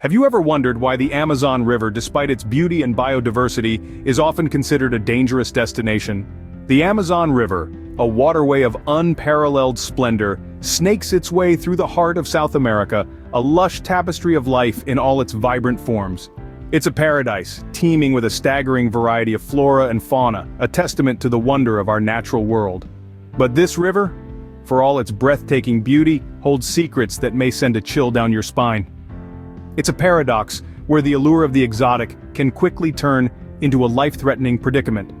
Have you ever wondered why the Amazon River, despite its beauty and biodiversity, is often considered a dangerous destination? The Amazon River, a waterway of unparalleled splendor, snakes its way through the heart of South America, a lush tapestry of life in all its vibrant forms. It's a paradise, teeming with a staggering variety of flora and fauna, a testament to the wonder of our natural world. But this river, for all its breathtaking beauty, holds secrets that may send a chill down your spine. It's a paradox where the allure of the exotic can quickly turn into a life-threatening predicament.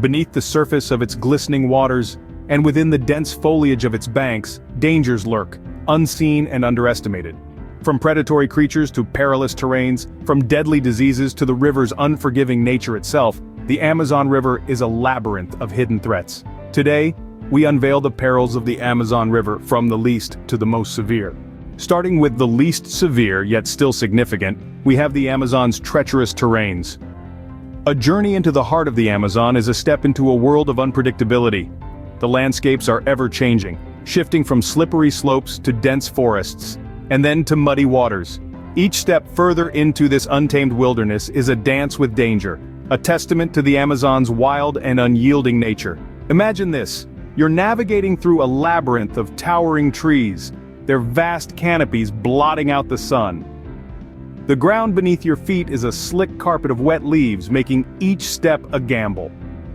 Beneath the surface of its glistening waters, and within the dense foliage of its banks, dangers lurk, unseen and underestimated. From predatory creatures to perilous terrains, from deadly diseases to the river's unforgiving nature itself, the Amazon River is a labyrinth of hidden threats. Today, we unveil the perils of the Amazon River from the least to the most severe. Starting with the least severe, yet still significant, we have the Amazon's treacherous terrains. A journey into the heart of the Amazon is a step into a world of unpredictability. The landscapes are ever-changing, shifting from slippery slopes to dense forests, and then to muddy waters. Each step further into this untamed wilderness is a dance with danger, a testament to the Amazon's wild and unyielding nature. Imagine this: you're navigating through a labyrinth of towering trees, their vast canopies blotting out the sun. The ground beneath your feet is a slick carpet of wet leaves, making each step a gamble.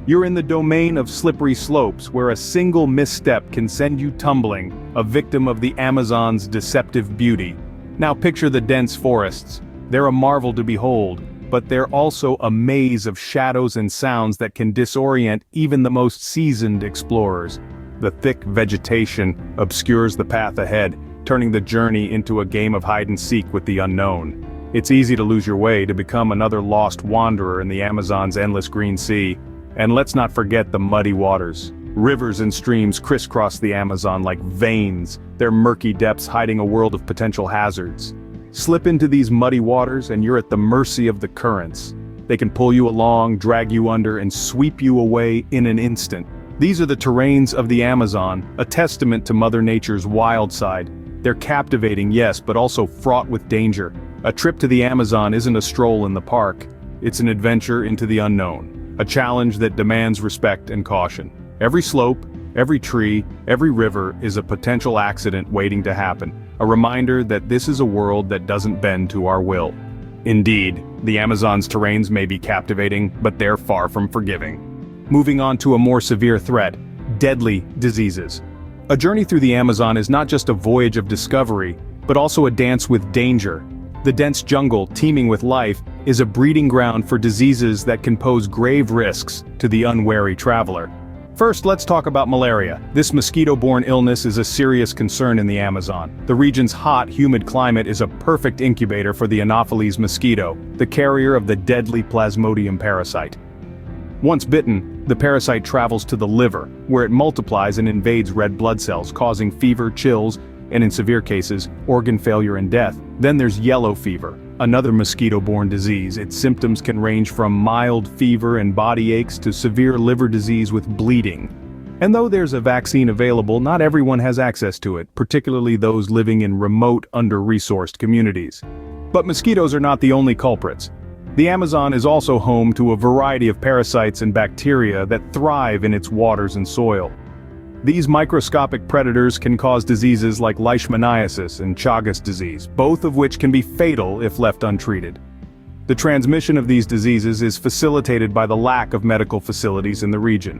You're in the domain of slippery slopes, where a single misstep can send you tumbling, a victim of the Amazon's deceptive beauty. Now picture the dense forests. They're a marvel to behold, but they're also a maze of shadows and sounds that can disorient even the most seasoned explorers. The thick vegetation obscures the path ahead, turning the journey into a game of hide-and-seek with the unknown. It's easy to lose your way, to become another lost wanderer in the Amazon's endless green sea. And let's not forget the muddy waters. Rivers and streams crisscross the Amazon like veins, their murky depths hiding a world of potential hazards. Slip into these muddy waters and you're at the mercy of the currents. They can pull you along, drag you under, and sweep you away in an instant. These are the terrains of the Amazon, a testament to Mother Nature's wild side. They're captivating, yes, but also fraught with danger. A trip to the Amazon isn't a stroll in the park. It's an adventure into the unknown, a challenge that demands respect and caution. Every slope, every tree, every river is a potential accident waiting to happen, a reminder that this is a world that doesn't bend to our will. Indeed, the Amazon's terrains may be captivating, but they're far from forgiving. Moving on to a more severe threat: deadly diseases. A journey through the Amazon is not just a voyage of discovery, but also a dance with danger. The dense jungle, teeming with life, is a breeding ground for diseases that can pose grave risks to the unwary traveler. First, let's talk about malaria. This mosquito-borne illness is a serious concern in the Amazon. The region's hot, humid climate is a perfect incubator for the Anopheles mosquito, the carrier of the deadly Plasmodium parasite. Once bitten, the parasite travels to the liver, where it multiplies and invades red blood cells, causing fever, chills, and in severe cases, organ failure and death. Then there's yellow fever, another mosquito-borne disease. Its symptoms can range from mild fever and body aches to severe liver disease with bleeding. And though there's a vaccine available, not everyone has access to it, particularly those living in remote, under-resourced communities. But mosquitoes are not the only culprits. The Amazon is also home to a variety of parasites and bacteria that thrive in its waters and soil. These microscopic predators can cause diseases like leishmaniasis and Chagas disease, both of which can be fatal if left untreated. The transmission of these diseases is facilitated by the lack of medical facilities in the region.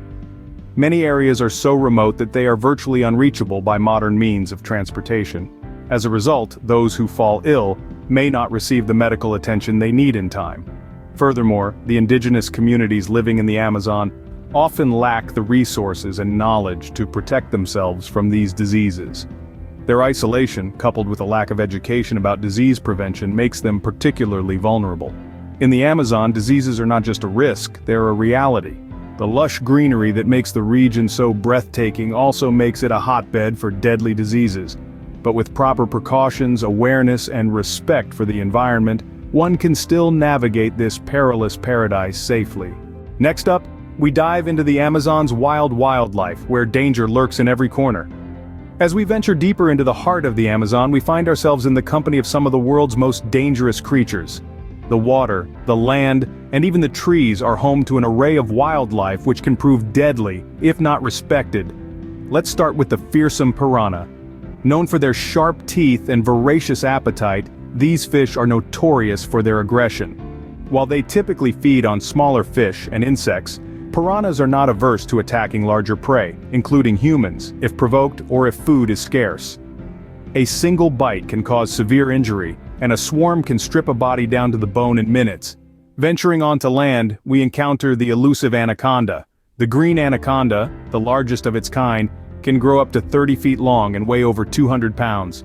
Many areas are so remote that they are virtually unreachable by modern means of transportation. As a result, those who fall ill may not receive the medical attention they need in time. Furthermore, the indigenous communities living in the Amazon often lack the resources and knowledge to protect themselves from these diseases. Their isolation, coupled with a lack of education about disease prevention, makes them particularly vulnerable. In the Amazon, diseases are not just a risk, they're a reality. The lush greenery that makes the region so breathtaking also makes it a hotbed for deadly diseases. But with proper precautions, awareness, and respect for the environment, one can still navigate this perilous paradise safely. Next up, we dive into the Amazon's wild wildlife, where danger lurks in every corner. As we venture deeper into the heart of the Amazon, we find ourselves in the company of some of the world's most dangerous creatures. The water, the land, and even the trees are home to an array of wildlife which can prove deadly, if not respected. Let's start with the fearsome piranha. Known for their sharp teeth and voracious appetite, these fish are notorious for their aggression. While they typically feed on smaller fish and insects, piranhas are not averse to attacking larger prey, including humans, if provoked or if food is scarce. A single bite can cause severe injury, and a swarm can strip a body down to the bone in minutes. Venturing onto land, we encounter the elusive anaconda. The green anaconda, the largest of its kind, can grow up to 30 feet long and weigh over 200 pounds.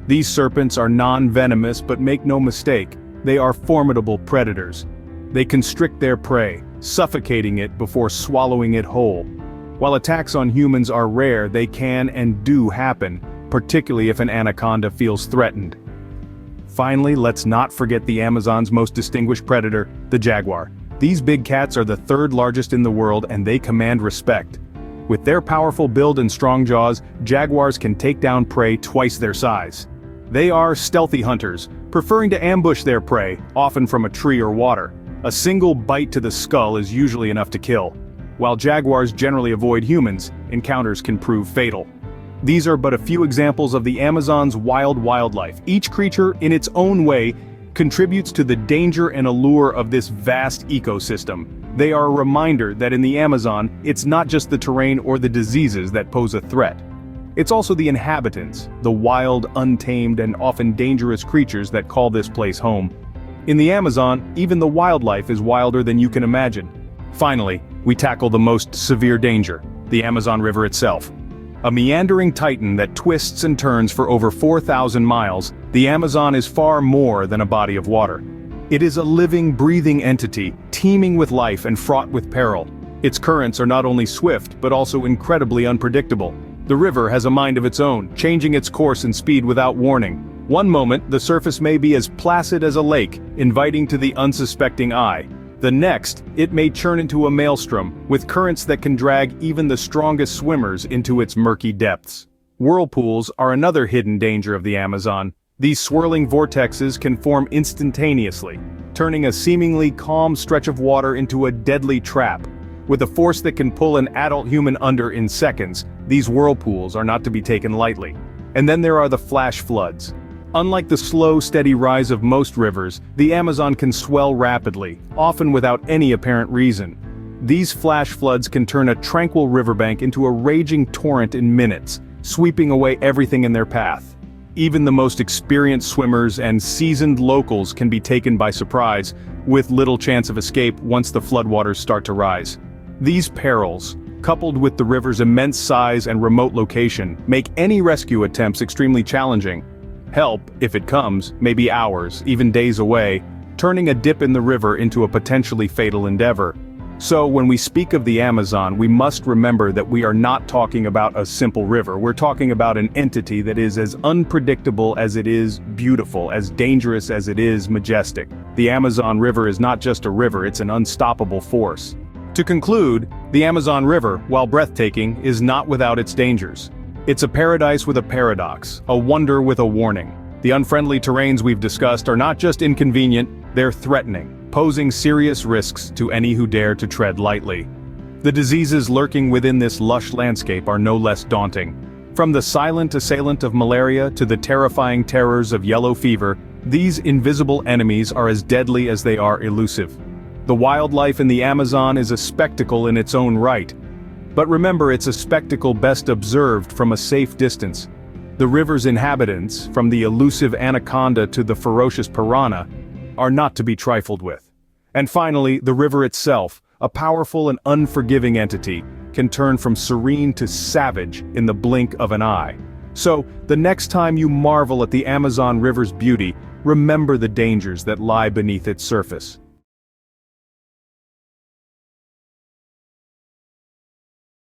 These serpents are non-venomous, but make no mistake, they are formidable predators. They constrict their prey, suffocating it before swallowing it whole. While attacks on humans are rare, they can and do happen, particularly if an anaconda feels threatened. Finally, let's not forget the Amazon's most distinguished predator, the jaguar. These big cats are the third largest in the world, and they command respect. With their powerful build and strong jaws, jaguars can take down prey twice their size. They are stealthy hunters, preferring to ambush their prey, often from a tree or water. A single bite to the skull is usually enough to kill. While jaguars generally avoid humans, encounters can prove fatal. These are but a few examples of the Amazon's wild wildlife. Each creature, in its own way, contributes to the danger and allure of this vast ecosystem. They are a reminder that in the Amazon, it's not just the terrain or the diseases that pose a threat. It's also the inhabitants, the wild, untamed, and often dangerous creatures that call this place home. In the Amazon, even the wildlife is wilder than you can imagine. Finally, we tackle the most severe danger, the Amazon River itself. A meandering titan that twists and turns for over 4,000 miles, the Amazon is far more than a body of water. It is a living, breathing entity, teeming with life and fraught with peril. Its currents are not only swift, but also incredibly unpredictable. The river has a mind of its own, changing its course and speed without warning. One moment, the surface may be as placid as a lake, inviting to the unsuspecting eye. The next, it may churn into a maelstrom, with currents that can drag even the strongest swimmers into its murky depths. Whirlpools are another hidden danger of the Amazon. These swirling vortexes can form instantaneously, turning a seemingly calm stretch of water into a deadly trap. With a force that can pull an adult human under in seconds, these whirlpools are not to be taken lightly. And then there are the flash floods. Unlike the slow, steady rise of most rivers, the Amazon can swell rapidly, often without any apparent reason. These flash floods can turn a tranquil riverbank into a raging torrent in minutes, sweeping away everything in their path. Even the most experienced swimmers and seasoned locals can be taken by surprise, with little chance of escape once the floodwaters start to rise. These perils, coupled with the river's immense size and remote location, make any rescue attempts extremely challenging. Help, if it comes, may be hours, even days away, turning a dip in the river into a potentially fatal endeavor. So when we speak of the Amazon, we must remember that we are not talking about a simple river. We're talking about an entity that is as unpredictable as it is beautiful, as dangerous as it is majestic. The Amazon River is not just a river, it's an unstoppable force. To conclude, the Amazon River, while breathtaking, is not without its dangers. It's a paradise with a paradox, a wonder with a warning. The unfriendly terrains we've discussed are not just inconvenient, they're threatening, posing serious risks to any who dare to tread lightly. The diseases lurking within this lush landscape are no less daunting. From the silent assailant of malaria to the terrifying terrors of yellow fever, these invisible enemies are as deadly as they are elusive. The wildlife in the Amazon is a spectacle in its own right. But remember, it's a spectacle best observed from a safe distance. The river's inhabitants, from the elusive anaconda to the ferocious piranha, are not to be trifled with. And finally, the river itself, a powerful and unforgiving entity, can turn from serene to savage in the blink of an eye. So, the next time you marvel at the Amazon River's beauty, remember the dangers that lie beneath its surface.